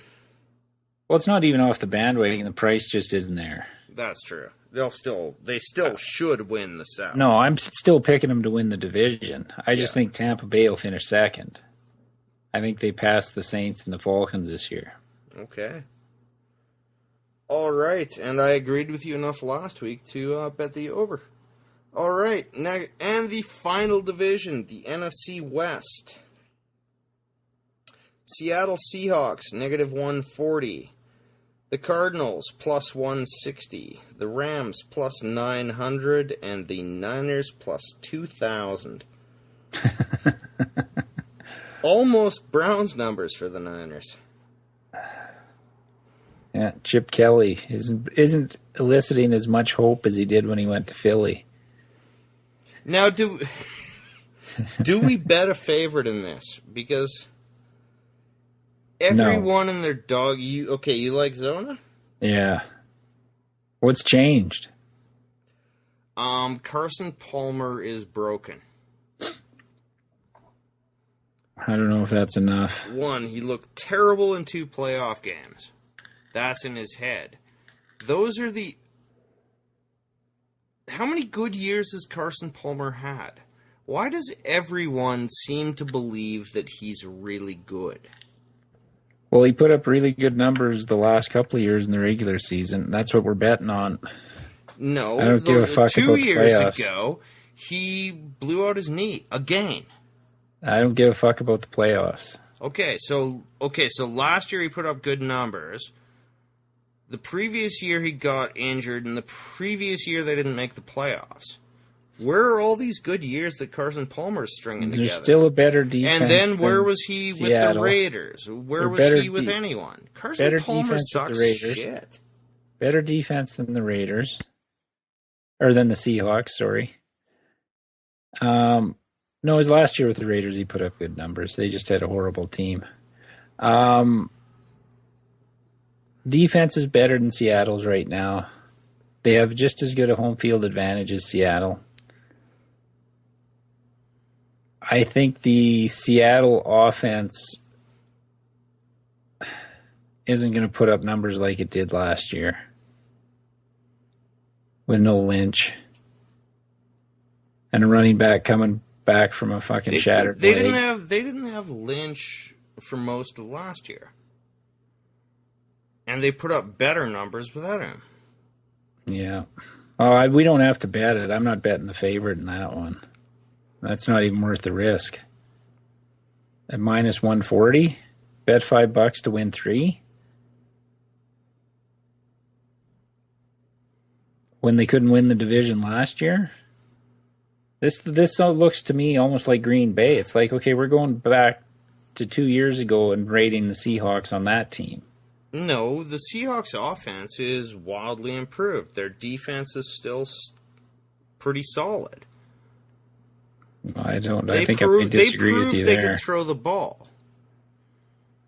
Well, it's not even off the bandwagon. The price just isn't there. That's true. They still should win the South. No, I'm still picking them to win the division. I just think Tampa Bay will finish second. I think they passed the Saints and the Falcons this year. Okay. All right, and I agreed with you enough last week to bet the over. All right, now and the final division, the NFC West. Seattle Seahawks, -140. The Cardinals, +160. The Rams, +900. And the Niners, +2,000. Almost Browns numbers for the Niners. Yeah, Chip Kelly isn't eliciting as much hope as he did when he went to Philly. Now, do we bet a favorite in this? Because everyone and their dog. You like Zona? Yeah. What's changed? Carson Palmer is broken. I don't know if that's enough. One, he looked terrible in 2 playoff games. That's in his head. Those are the... How many good years has Carson Palmer had? Why does everyone seem to believe that he's really good? Well, he put up really good numbers the last couple of years in the regular season. That's what we're betting on. No. I don't give a fuck about the playoffs. 2 years ago, he blew out his knee again. I don't give a fuck about the playoffs. Okay, so last year he put up good numbers. The previous year he got injured, and the previous year they didn't make the playoffs. Where are all these good years that Carson Palmer's stringing together? There's still a better defense. And then where was he with the Raiders? Where was he with anyone? Carson Palmer sucks shit. Better defense than the Raiders. Or than the Seahawks, sorry. No, his last year with the Raiders, he put up good numbers. They just had a horrible team. Defense is better than Seattle's right now. They have just as good a home field advantage as Seattle. I think the Seattle offense isn't going to put up numbers like it did last year with no Lynch and a running back coming back from a fucking shattered leg. They didn't have Lynch for most of last year, and they put up better numbers without him. Yeah. Oh, we don't have to bet it. I'm not betting the favorite in that one. That's not even worth the risk. At -140, bet $5 to win 3. When they couldn't win the division last year. This all looks to me almost like Green Bay. It's like, okay, we're going back to 2 years ago and rating the Seahawks on that team. No, the Seahawks offense is wildly improved. Their defense is still pretty solid. I think I may disagree with you they there. could throw the ball.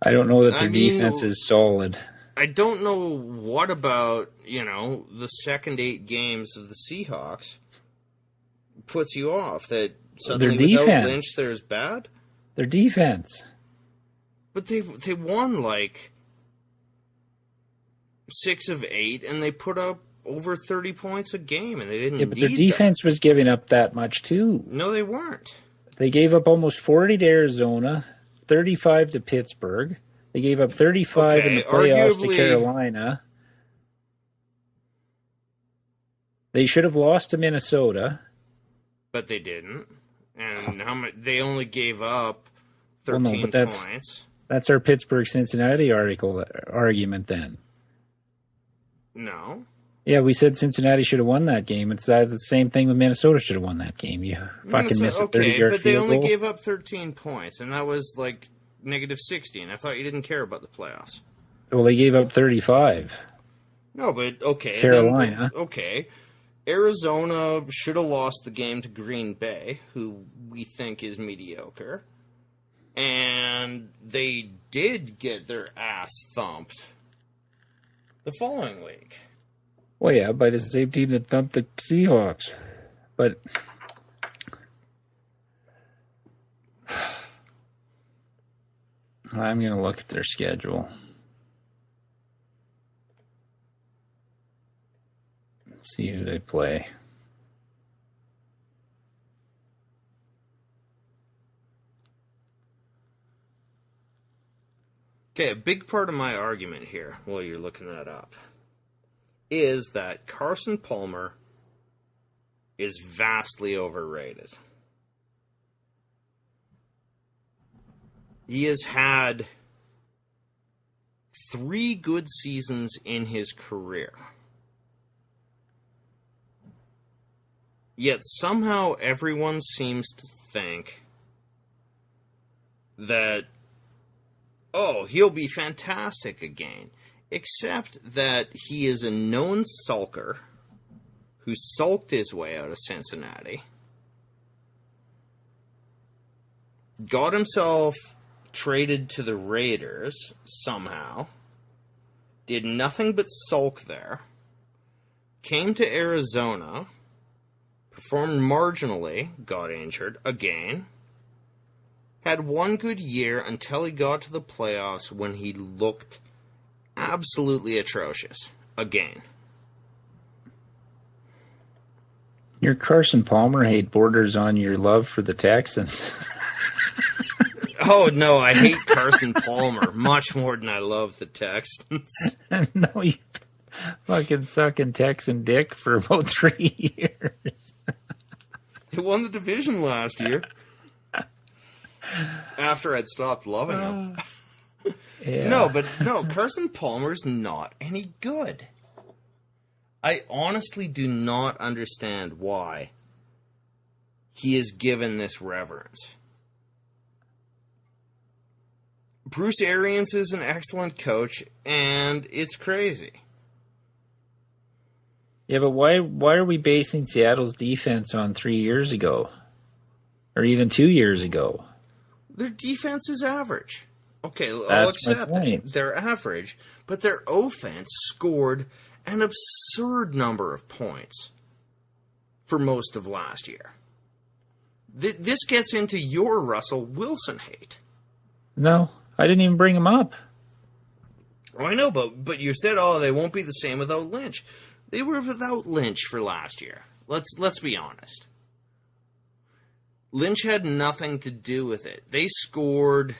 I don't know that their defense is solid. I don't know what about, the second 8 games of the Seahawks puts you off. That suddenly without Lynch, there's bad? Their defense. But they won like 6 of 8, and they put up over 30 points a game, and they didn't. Yeah, but their defense was giving up that much too. No, they weren't. They gave up almost 40 to Arizona, 35 to Pittsburgh. They gave up 35 in the playoffs to Carolina. They should have lost to Minnesota, but they didn't. And they only gave up 13 points. That's our Pittsburgh-Cincinnati argument then. No. Yeah, we said Cincinnati should have won that game. It's the same thing with Minnesota should have won that game. You fucking missed a 30-yard field goal. But they only gave up 13 points, and that was like negative 16. I thought you didn't care about the playoffs. Well, they gave up 35. No, but okay. Carolina. Okay. Arizona should have lost the game to Green Bay, who we think is mediocre. And they did get their ass thumped the following week. Well, yeah, by the same team that thumped the Seahawks. But I'm going to look at their schedule. See who they play. Okay, a big part of my argument here, while you're looking that up, is that Carson Palmer is vastly overrated. He has had 3 good seasons in his career. Yet somehow everyone seems to think that, he'll be fantastic again. Except that he is a known sulker who sulked his way out of Cincinnati, got himself traded to the Raiders somehow, did nothing but sulk there, came to Arizona, performed marginally, got injured again, had 1 good year until he got to the playoffs when he looked absolutely atrocious again. Your Carson Palmer hate borders on your love for the Texans. Oh, no, I hate Carson Palmer much more than I love the Texans. No, you fucking sucking Texan dick for about 3 years. He won the division last year. After I'd stopped loving him. Yeah. No, Carson Palmer's not any good. I honestly do not understand why he is given this reverence. Bruce Arians is an excellent coach, and it's crazy. Yeah, but why are we basing Seattle's defense on 3 years ago? Or even 2 years ago? Their defense is average. Okay, I'll accept it. They're average, but their offense scored an absurd number of points for most of last year. This gets into your Russell Wilson hate. No, I didn't even bring him up. Oh, I know, but you said, they won't be the same without Lynch. They were without Lynch for last year. Let's be honest. Lynch had nothing to do with it. They scored,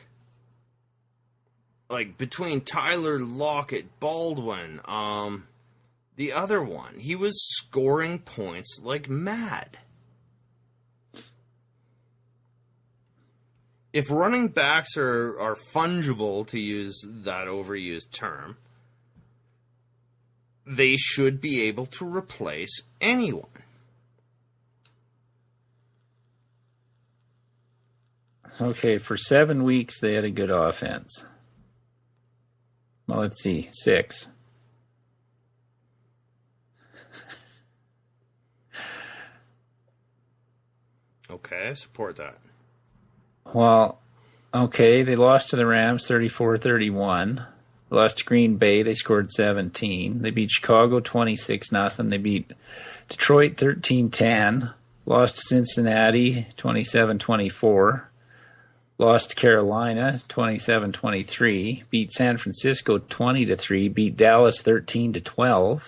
between Tyler Lockett, Baldwin, the other one. He was scoring points like mad. If running backs are fungible, to use that overused term, they should be able to replace anyone. Okay, for 7 weeks they had a good offense. Well, let's see, 6. Okay, I support that. Well, okay, they lost to the Rams 34-31. Lost to Green Bay, they scored 17. They beat Chicago 26-0. They beat Detroit 13-10. Lost to Cincinnati 27-24. Lost to Carolina 27-23. Beat San Francisco 20-3. Beat Dallas 13-12.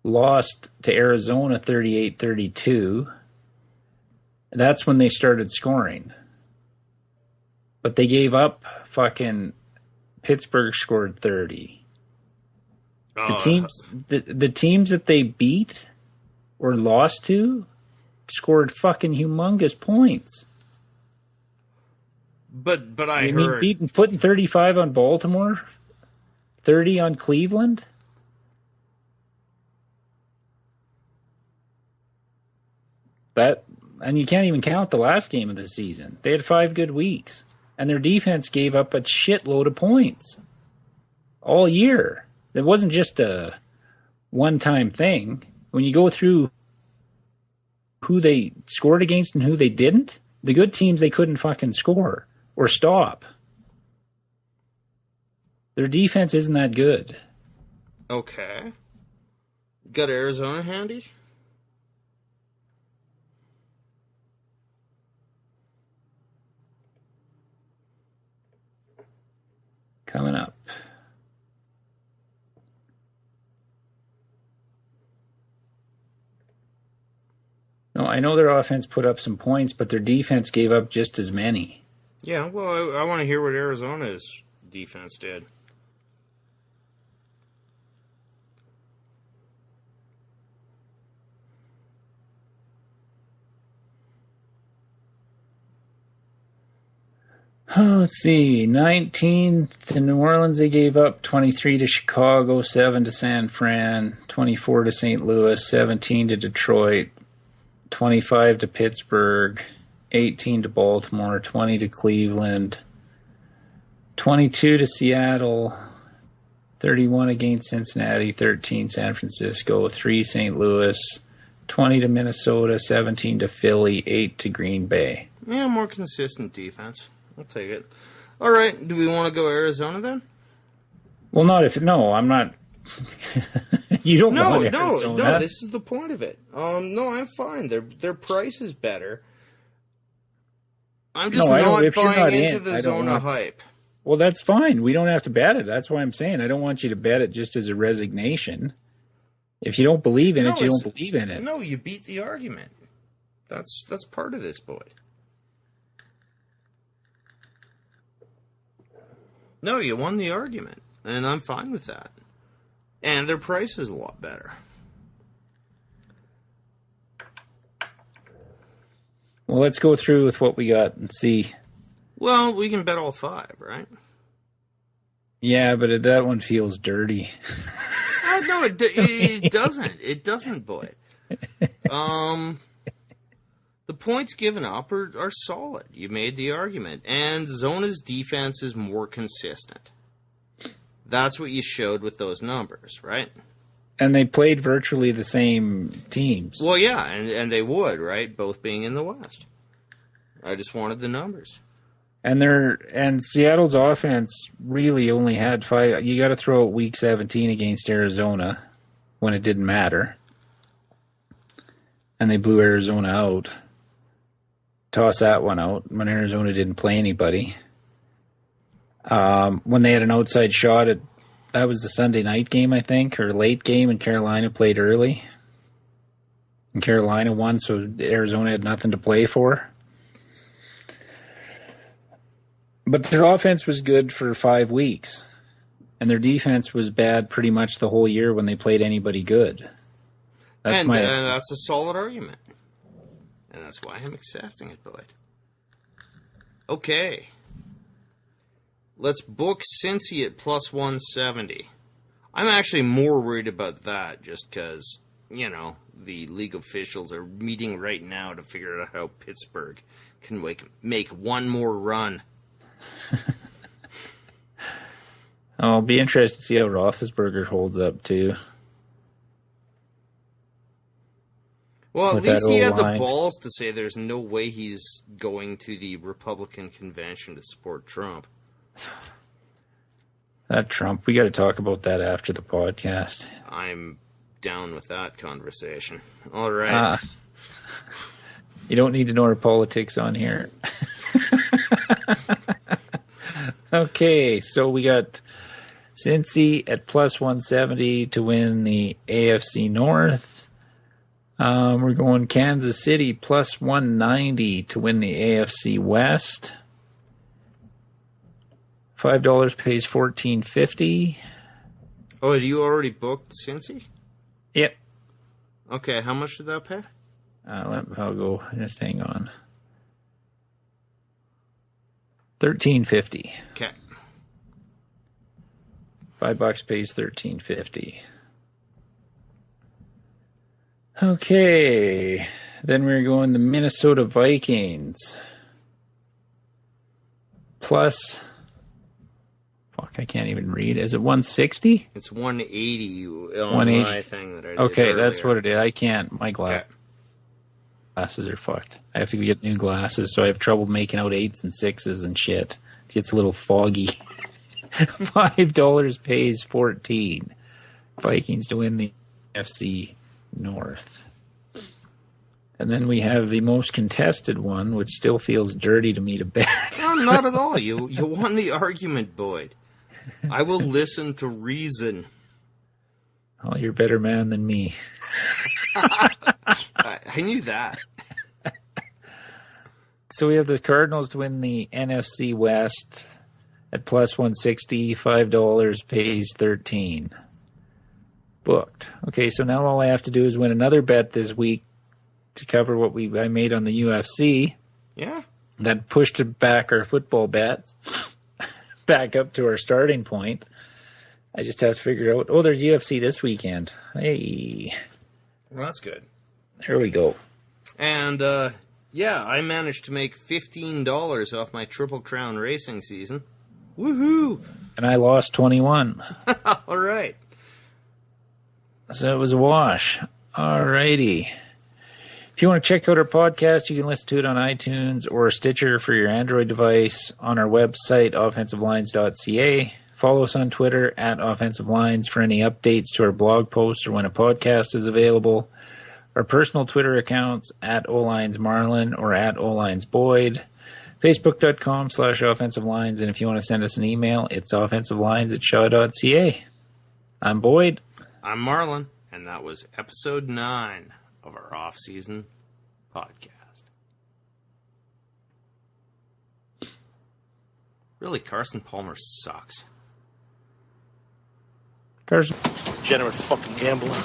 Lost to Arizona 38-32. That's when they started scoring. But they gave up fucking Pittsburgh scored 30. The teams that they beat or lost to scored fucking humongous points. But I heard putting 35 on Baltimore, 30 on Cleveland. And you can't even count the last game of the season. They had 5 good weeks, and their defense gave up a shitload of points all year. It wasn't just a one-time thing. When you go through who they scored against and who they didn't, the good teams they couldn't fucking score or stop. Their defense isn't that good. Okay. Got Arizona handy? Coming up. No, I know their offense put up some points, but their defense gave up just as many. Yeah, well, I want to hear what Arizona's defense did. Oh, let's see. 19 to New Orleans, they gave up. 23 to Chicago, 7 to San Fran, 24 to St. Louis, 17 to Detroit, 25 to Pittsburgh, 18 to Baltimore, 20 to Cleveland, 22 to Seattle, 31 against Cincinnati, 13 San Francisco, 3 St. Louis, 20 to Minnesota, 17 to Philly, 8 to Green Bay. Yeah, more consistent defense. I'll take it. All right, do we want to go Arizona then? Well, I'm not. You don't want Arizona. No, this is the point of it. No, I'm fine. Their price is better. I'm just not buying into the Zona hype. Well, that's fine. We don't have to bet it. That's why I'm saying I don't want you to bet it just as a resignation. If you don't believe in it, you don't believe in it. No, you beat the argument. That's part of this, Boyd. No, you won the argument, and I'm fine with that. And their price is a lot better. Well, let's go through with what we got and see. Well, we can bet all 5, right? Yeah, but that one feels dirty. No, it doesn't. It doesn't, Boyd. The points given up are solid. You made the argument. And Zona's defense is more consistent. That's what you showed with those numbers, right? And they played virtually the same teams. Well, yeah, and they would, right? Both being in the West. I just wanted the numbers. And Seattle's offense really only had 5. You got to throw out Week 17 against Arizona when it didn't matter. And they blew Arizona out. Toss that one out when Arizona didn't play anybody. When they had an outside shot that was the Sunday night game, I think, or late game, and Carolina played early. And Carolina won, so Arizona had nothing to play for. But their offense was good for 5 weeks. And their defense was bad pretty much the whole year when they played anybody good. And that's a solid argument. And that's why I'm accepting it, Boyd. Okay. Let's book Cincy at plus 170. I'm actually more worried about that just because, the league officials are meeting right now to figure out how Pittsburgh can make one more run. I'll be interested to see how Roethlisberger holds up, too. Well, at least he had the balls to say there's no way he's going to the Republican convention to support Trump. That Trump, we got to talk about that after the podcast. I'm down with that conversation. All right. You don't need to know our politics on here. Okay, so we got Cincy at plus 170 to win the AFC North. We're going Kansas City plus 190 to win the AFC West. $5 pays $14.50. Oh, had you already booked Cincy? Yep. Okay, how much did that pay? I'll go. Just hang on. $13.50. Okay. $5 pays $13.50. Okay. Then we're going the Minnesota Vikings. Plus, I can't even read. Is it 160? It's 180 on my thing that I did Okay, earlier. that's what it is. I can't. My glasses are fucked. I have to get new glasses, so I have trouble making out 8s and 6s and shit. It gets a little foggy. $5 pays $14. Vikings to win the NFC North. And then we have the most contested one, which still feels dirty to me to bet. No, not at all. You won the argument, Boyd. I will listen to reason. Oh, you're a better man than me. I knew that. So we have the Cardinals to win the NFC West at plus 160. $5 pays $13. Booked. Okay, so now all I have to do is win another bet this week to cover what I made on the UFC. Yeah. That pushed back our football bets back up to our starting point. I just have to figure out, there's UFC this weekend. Hey. Well, that's good. There we go. And, I managed to make $15 off my Triple Crown racing season. Woohoo! And I lost 21. All right. So it was a wash. All righty. If you want to check out our podcast, you can listen to it on iTunes or Stitcher for your Android device, on our website, offensivelines.ca. Follow us on Twitter at Offensive Lines for any updates to our blog posts or when a podcast is available. Our personal Twitter accounts at OLinesMarlon or at OLinesBoyd. Facebook.com/Offensive Lines. And if you want to send us an email, it's offensivelines@shaw.ca. I'm Boyd. I'm Marlon, and that was episode 9 of our off-season podcast. Really, Carson Palmer sucks. Carson. Generous fucking gambler.